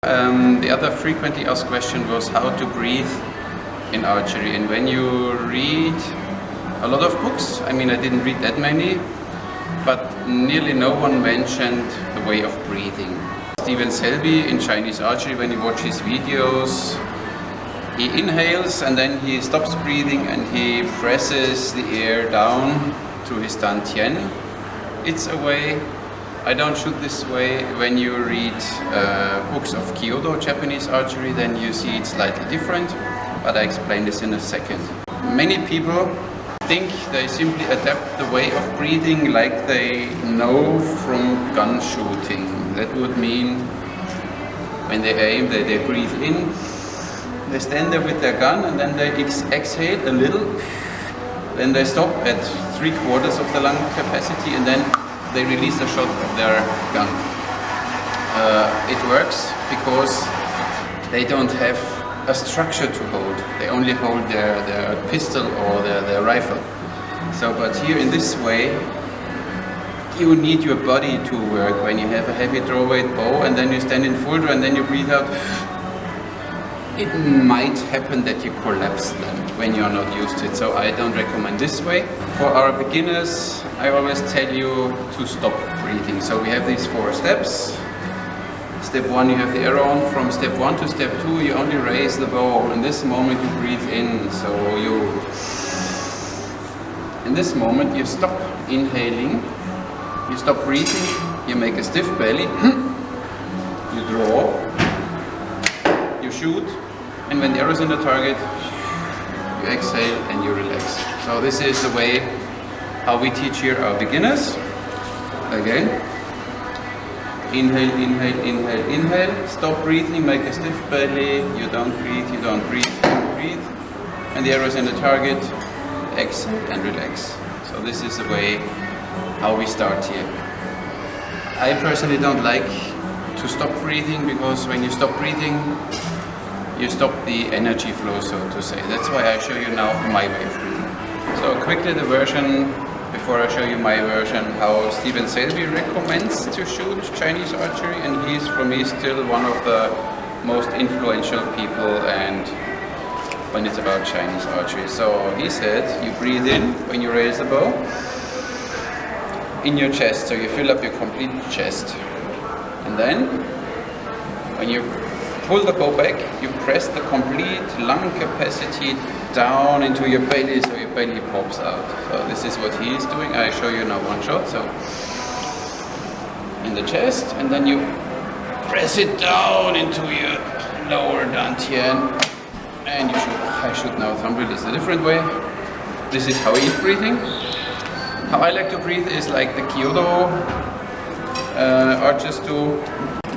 The other frequently asked question was how to breathe in archery. And when you read a lot of books, I mean I didn't read that many, but nearly no one mentioned the way of breathing. Steven Selby in Chinese archery, when you watch his videos, he inhales and then he stops breathing and he presses the air down to his dantian. It's a way. I don't shoot this way. When you read books of Kyoto Japanese archery, then you see it's slightly different, but I explain this in a second. Many people think they simply adapt the way of breathing like they know from gun shooting. That would mean when they aim, they breathe in, they stand there with their gun and then they exhale a little, then they stop at 3/4 of the lung capacity and then they release a shot of their gun. It works because they don't have a structure to hold. They only hold their pistol or their rifle. So, but here in this way, you need your body to work. When you have a heavy draw weight bow and then you stand in full draw and then you breathe out, it might happen that you collapse then when you're not used to it. So I don't recommend this way. For our beginners, I always tell you to stop breathing. So we have these 4 steps. Step 1, you have the arrow on. From step 1 to step 2, you only raise the bow. In this moment, you breathe in. So in this moment, you stop inhaling. You stop breathing. You make a stiff belly. You draw. You shoot. And when the arrow is in the target, you exhale and you relax. So this is the way how we teach here our beginners. Again, inhale, inhale, inhale, inhale, stop breathing, make a stiff belly, you don't breathe, you don't breathe, you don't breathe, and the arrow is in the target, exhale and relax. So this is the way how we start here. I personally don't like to stop breathing because when you stop breathing, you stop the energy flow, so to say. That's why I show you now my way of breathing. So quickly the version, before I show you my version, how Steven Selby recommends to shoot Chinese archery, and he's for me still one of the most influential people and when it's about Chinese archery. So he said you breathe in when you raise the bow in your chest, so you fill up your complete chest, and then when you pull the bow back, you press the complete lung capacity down into your belly, so your belly pops out. So this is what he is doing. I show you now one shot. So in the chest, and then you press it down into your lower dantian, and you shoot. I shoot now thumb release. It's a different way. This is how he's breathing. How I like to breathe is like the Kyoto archers do.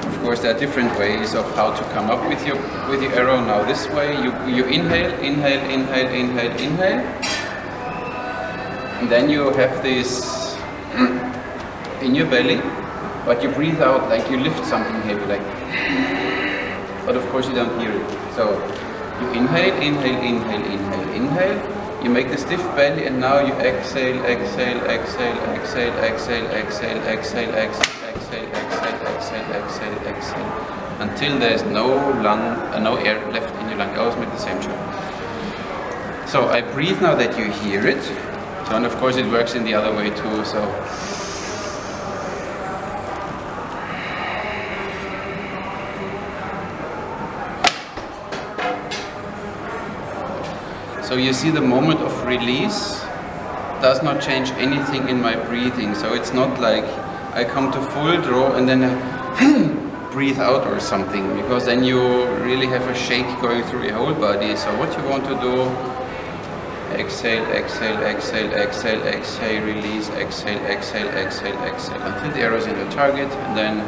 Of course, there are different ways of how to come up with your arrow. Now this way, you inhale, inhale, inhale, inhale, inhale, and then you have this in your belly, but you breathe out like you lift something heavy, like. But of course, you don't hear it. So you inhale, inhale, inhale, inhale, inhale. You make the stiff belly, and now you exhale, exhale, exhale, exhale, exhale, exhale, exhale, exhale. Exhale, exhale, exhale, exhale, exhale, until there's no air left in your lung. I always make the same shot. So I breathe now that you hear it. So, and of course it works in the other way too. So you see the moment of release does not change anything in my breathing. So it's not like I come to full draw and then I breathe out or something, because then you really have a shake going through your whole body. So what you want to do, exhale, exhale, exhale, exhale, exhale, release, exhale, exhale, exhale, exhale, until the arrow is in the target, and then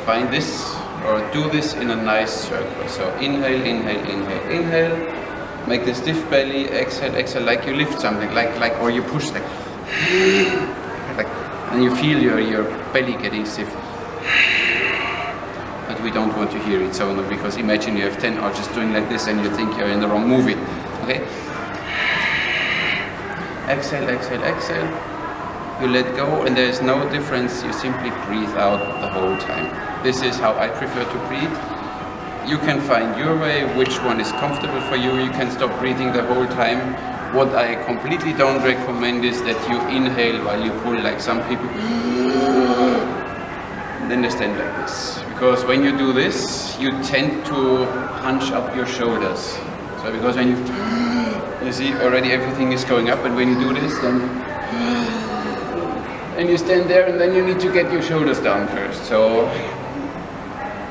find this or do this in a nice circle. So inhale, inhale, inhale, inhale, make the stiff belly, exhale, exhale, like you lift something, like or you push like and you feel your belly getting stiff. But we don't want to hear it, so no, because imagine you have 10 archers doing like this and you think you're in the wrong movie. Okay? Exhale, exhale, exhale. you let go, and there is no difference. You simply breathe out the whole time. This is how I prefer to breathe. You can find your way, which one is comfortable for you. You can stop breathing the whole time. What I completely don't recommend is that you inhale while you pull, like some people. Then they stand like this. Because when you do this, you tend to hunch up your shoulders. So because when you see already everything is going up, and when you do this, then you stand there, and then you need to get your shoulders down first. So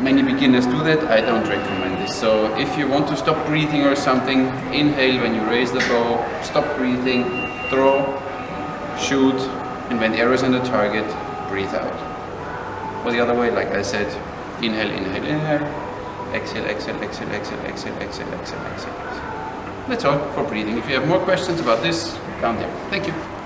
many beginners do that. I don't recommend this. So if you want to stop breathing or something, inhale when you raise the bow, stop breathing, throw, shoot, and when the arrow is on the target, breathe out. Or the other way, like I said, inhale, inhale, inhale, exhale, exhale, exhale, exhale, exhale, exhale, exhale, exhale. That's all for breathing. If you have more questions about this, down there. Thank you.